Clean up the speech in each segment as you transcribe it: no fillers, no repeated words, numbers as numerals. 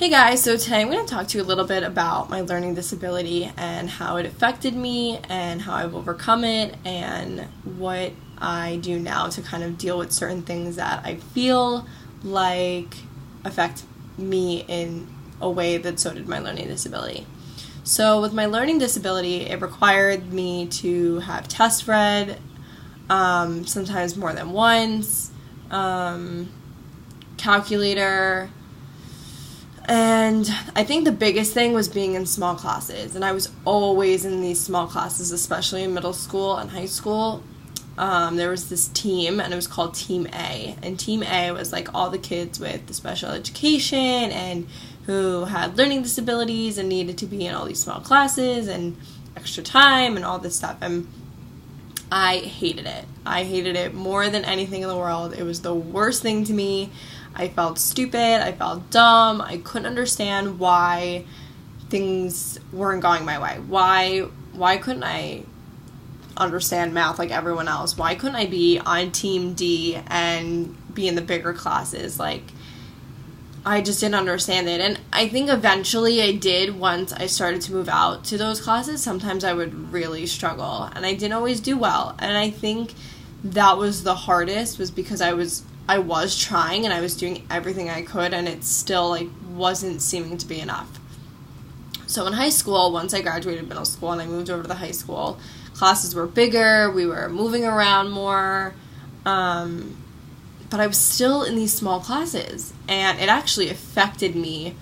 Hey guys, so today I'm going to talk to you a little bit about my learning disability and how it affected me and how I've overcome it and what I do now to kind of deal with certain things that I feel like affect me in a way that so did my learning disability. So with my learning disability, it required me to have tests read, sometimes more than once, calculator. And I think the biggest thing was being in small classes, and I was always in these small classes, especially in middle school and high school. There was this team, and it was called Team A, and Team A was like all the kids with the special education and who had learning disabilities and needed to be in all these small classes and extra time and all this stuff, and I hated it. I hated it more than anything in the world. It was the worst thing to me. I felt stupid, I felt dumb, I couldn't understand why things weren't going my way. Why couldn't I understand math like everyone else? Why couldn't I be on Team D and be in the bigger classes? Like, I just didn't understand it. And I think eventually I did once I started to move out to those classes. Sometimes I would really struggle, and I didn't always do well. And I think that was the hardest, was because I was trying and I was doing everything I could, and it still wasn't seeming to be enough. So in high school, once I graduated middle school and I moved over to the high school, classes were bigger, we were moving around more, but I was still in these small classes, and it actually affected me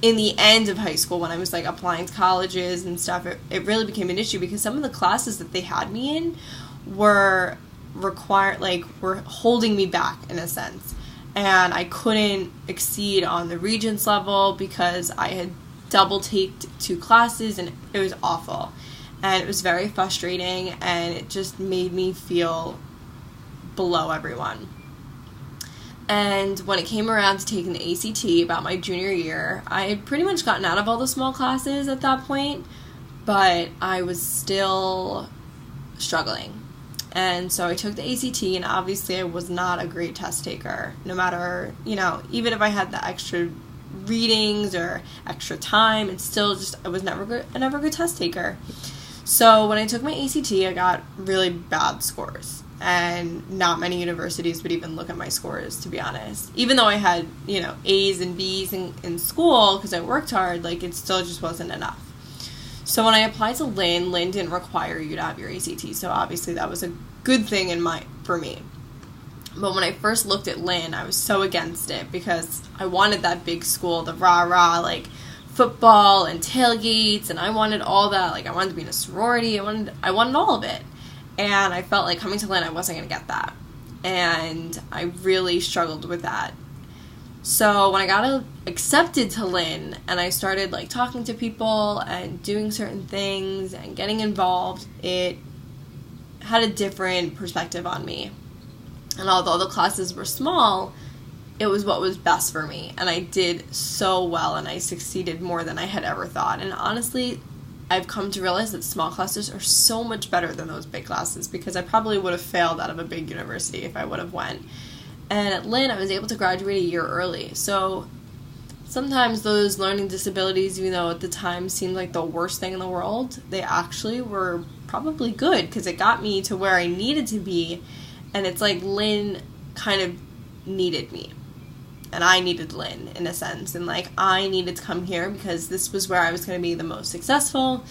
in the end of high school when I was applying to colleges and stuff. It really became an issue because some of the classes that they had me in were were holding me back in a sense, and I couldn't exceed on the Regents level because I had double taked 2 classes, and it was awful, and it was very frustrating, and it just made me feel below everyone. And when it came around to taking the ACT about my junior year, I had pretty much gotten out of all the small classes at that point, but I was still struggling. And so I took the ACT, and obviously I was not a great test taker. No matter, even if I had the extra readings or extra time, it's still just, I was never a good test taker. So when I took my ACT, I got really bad scores. And not many universities would even look at my scores, to be honest. Even though I had, A's and B's in school because I worked hard, it still just wasn't enough. So when I applied to Lynn didn't require you to have your ACT, so obviously that was a good thing for me. But when I first looked at Lynn, I was so against it because I wanted that big school, the rah-rah, football and tailgates, and I wanted all that. I wanted to be in a sorority, I wanted all of it. And I felt like coming to Lynn, I wasn't going to get that. And I really struggled with that. So when I got accepted to Lynn and I started talking to people and doing certain things and getting involved, it had a different perspective on me. And although the classes were small, it was what was best for me. And I did so well, and I succeeded more than I had ever thought. And honestly, I've come to realize that small classes are so much better than those big classes, because I probably would have failed out of a big university if I would have went. And at Lynn, I was able to graduate a year early. So sometimes those learning disabilities, even though at the time seemed like the worst thing in the world, they actually were probably good because it got me to where I needed to be. And it's like Lynn kind of needed me. And I needed Lynn in a sense. And I needed to come here because this was where I was going to be the most successful.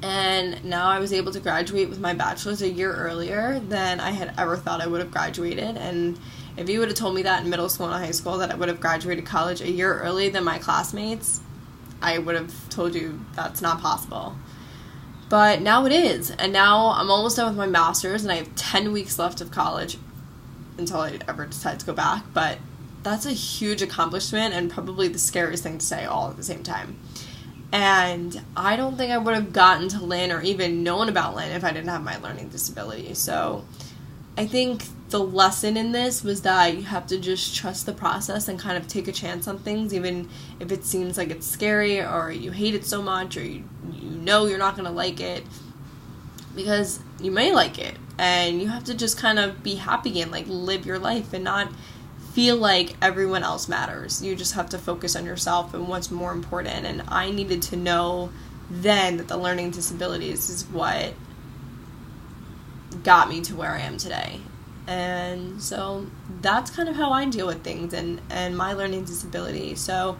And now I was able to graduate with my bachelor's a year earlier than I had ever thought I would have graduated. And if you would have told me that in middle school and high school, that I would have graduated college a year early than my classmates, I would have told you that's not possible. But now it is. And now I'm almost done with my master's, and I have 10 weeks left of college until I ever decide to go back. But that's a huge accomplishment and probably the scariest thing to say all at the same time. And I don't think I would have gotten to Lynn or even known about Lynn if I didn't have my learning disability. So I think the lesson in this was that you have to just trust the process and kind of take a chance on things, even if it seems like it's scary or you hate it so much or you know you're not going to like it, because you may like it, and you have to just kind of be happy and live your life and not feel like everyone else matters. You just have to focus on yourself and what's more important. And I needed to know then that the learning disabilities is what got me to where I am today. And so that's kind of how I deal with things and my learning disability. So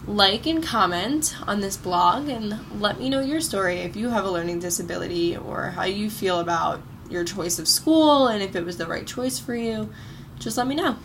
like and comment on this blog and let me know your story if you have a learning disability, or how you feel about your choice of school and if it was the right choice for you. Just let me know.